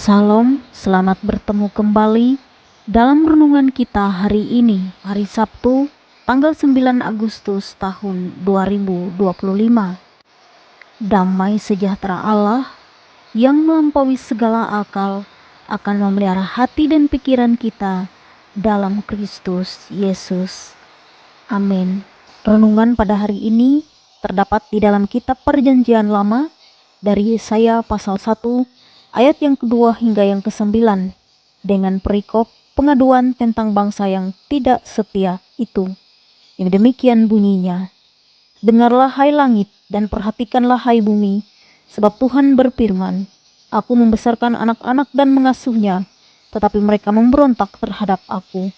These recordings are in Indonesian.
Salam, selamat bertemu kembali dalam renungan kita hari ini, hari Sabtu, tanggal 9 Agustus tahun 2025. Damai sejahtera Allah yang melampaui segala akal akan memelihara hati dan pikiran kita dalam Kristus Yesus. Amin. Renungan pada hari ini terdapat di dalam kitab Perjanjian Lama dari Yesaya pasal 1 ayat yang kedua hingga yang ke-9 dengan perikop pengaduan tentang bangsa yang tidak setia itu. Yang demikian bunyinya, "Dengarlah hai langit dan perhatikanlah hai bumi, sebab Tuhan berfirman, Aku membesarkan anak-anak dan mengasuhnya, tetapi mereka memberontak terhadap Aku.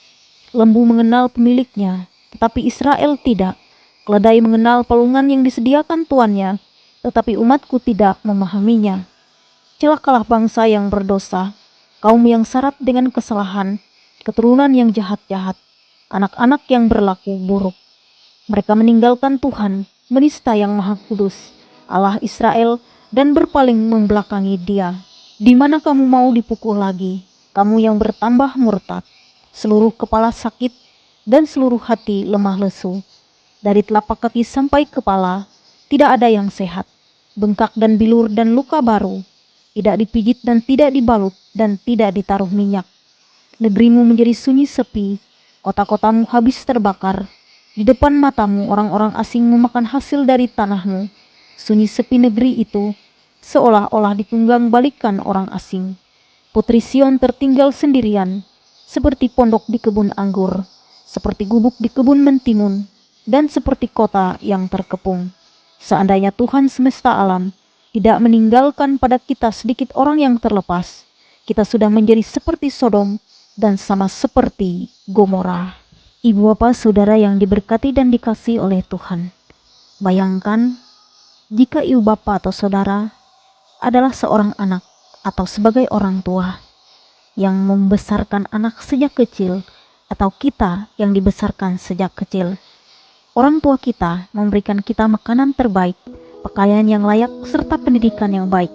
Lembu mengenal pemiliknya, tetapi Israel tidak. Keledai mengenal palungan yang disediakan tuannya, tetapi umatku tidak memahaminya. Celakalah bangsa yang berdosa, kaum yang syarat dengan kesalahan, keturunan yang jahat-jahat, anak-anak yang berlaku buruk. Mereka meninggalkan Tuhan, menista yang Maha Kudus, Allah Israel, dan berpaling membelakangi Dia. Di mana kamu mau dipukul lagi, kamu yang bertambah murtad? Seluruh kepala sakit dan seluruh hati lemah lesu. Dari telapak kaki sampai kepala, tidak ada yang sehat. Bengkak dan bilur dan luka baru, tidak dipijit dan tidak dibalut dan tidak ditaruh minyak. Negerimu menjadi sunyi sepi, kota-kotamu habis terbakar. Di depan matamu orang-orang asing memakan hasil dari tanahmu. Sunyi sepi negeri itu, seolah-olah ditunggang balikan orang asing. Putri Sion tertinggal sendirian, seperti pondok di kebun anggur, seperti gubuk di kebun mentimun, dan seperti kota yang terkepung. Seandainya Tuhan semesta alam tidak meninggalkan pada kita sedikit orang yang terlepas, kita sudah menjadi seperti Sodom dan sama seperti Gomora." Ibu bapak saudara yang diberkati dan dikasihi oleh Tuhan, bayangkan jika ibu bapak atau saudara adalah seorang anak atau sebagai orang tua yang membesarkan anak sejak kecil, atau kita yang dibesarkan sejak kecil. Orang tua kita memberikan kita makanan terbaik, pakaian yang layak, serta pendidikan yang baik.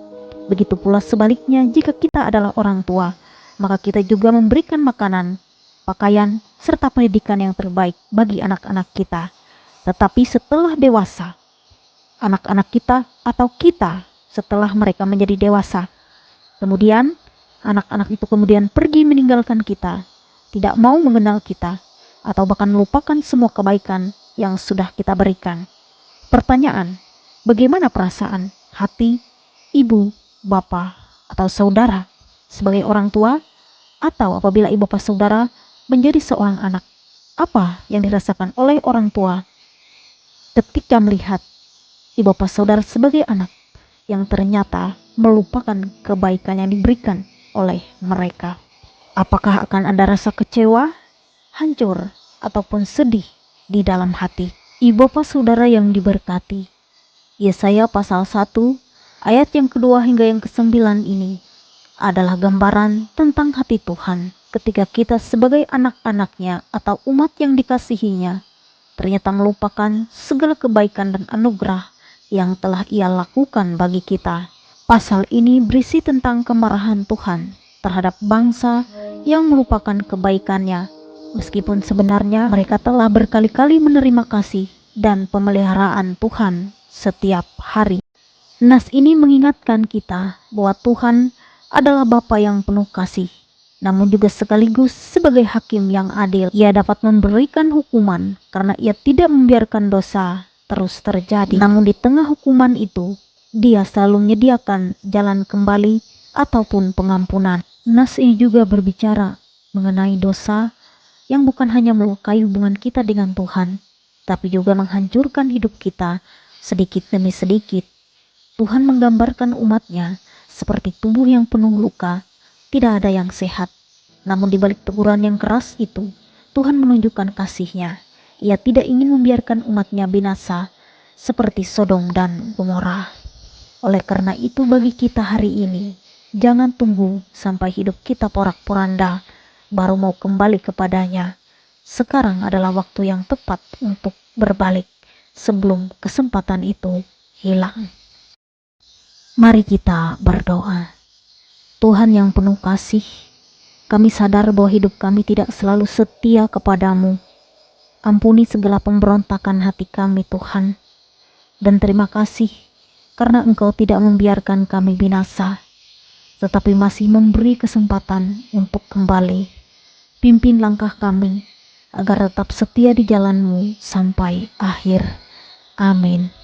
Begitu pula sebaliknya, jika kita adalah orang tua, maka kita juga memberikan makanan, pakaian, serta pendidikan yang terbaik bagi anak-anak kita. Tetapi setelah dewasa, anak-anak kita atau kita setelah mereka menjadi dewasa, kemudian anak-anak itu kemudian pergi meninggalkan kita, tidak mau mengenal kita, atau bahkan melupakan semua kebaikan yang sudah kita berikan. Pertanyaan, bagaimana perasaan, hati, ibu, bapak, atau saudara sebagai orang tua, atau apabila ibu bapak saudara menjadi seorang anak? Apa yang dirasakan oleh orang tua ketika melihat ibu bapak saudara sebagai anak yang ternyata melupakan kebaikan yang diberikan oleh mereka? Apakah akan ada rasa kecewa, hancur, ataupun sedih di dalam hati? Ibu bapak saudara yang diberkati, Yesaya pasal 1 ayat yang kedua hingga yang ke-9 ini adalah gambaran tentang hati Tuhan ketika kita sebagai anak-anaknya atau umat yang dikasihinya ternyata melupakan segala kebaikan dan anugerah yang telah Ia lakukan bagi kita. Pasal ini berisi tentang kemarahan Tuhan terhadap bangsa yang melupakan kebaikannya, meskipun sebenarnya mereka telah berkali-kali menerima kasih dan pemeliharaan Tuhan setiap hari. Nas ini mengingatkan kita bahwa Tuhan adalah Bapa yang penuh kasih, namun juga sekaligus sebagai hakim yang adil. Ia dapat memberikan hukuman karena Ia tidak membiarkan dosa terus terjadi. Namun di tengah hukuman itu, Dia selalu menyediakan jalan kembali ataupun pengampunan. Nas ini juga berbicara mengenai dosa yang bukan hanya melukai hubungan kita dengan Tuhan, tapi juga menghancurkan hidup kita sedikit demi sedikit. Tuhan menggambarkan umatnya seperti tubuh yang penuh luka, tidak ada yang sehat. Namun di balik teguran yang keras itu, Tuhan menunjukkan kasih-Nya. Ia tidak ingin membiarkan umatnya binasa seperti Sodom dan Gomora. Oleh karena itu bagi kita hari ini, jangan tunggu sampai hidup kita porak-poranda baru mau kembali kepadanya. Sekarang adalah waktu yang tepat untuk berbalik sebelum kesempatan itu hilang. Mari kita berdoa. Tuhan yang penuh kasih, kami sadar bahwa hidup kami tidak selalu setia kepadamu. Ampuni segala pemberontakan hati kami, Tuhan. Dan terima kasih karena Engkau tidak membiarkan kami binasa, tetapi masih memberi kesempatan untuk kembali. Pimpin langkah kami agar tetap setia di jalan-Mu sampai akhir. Amin.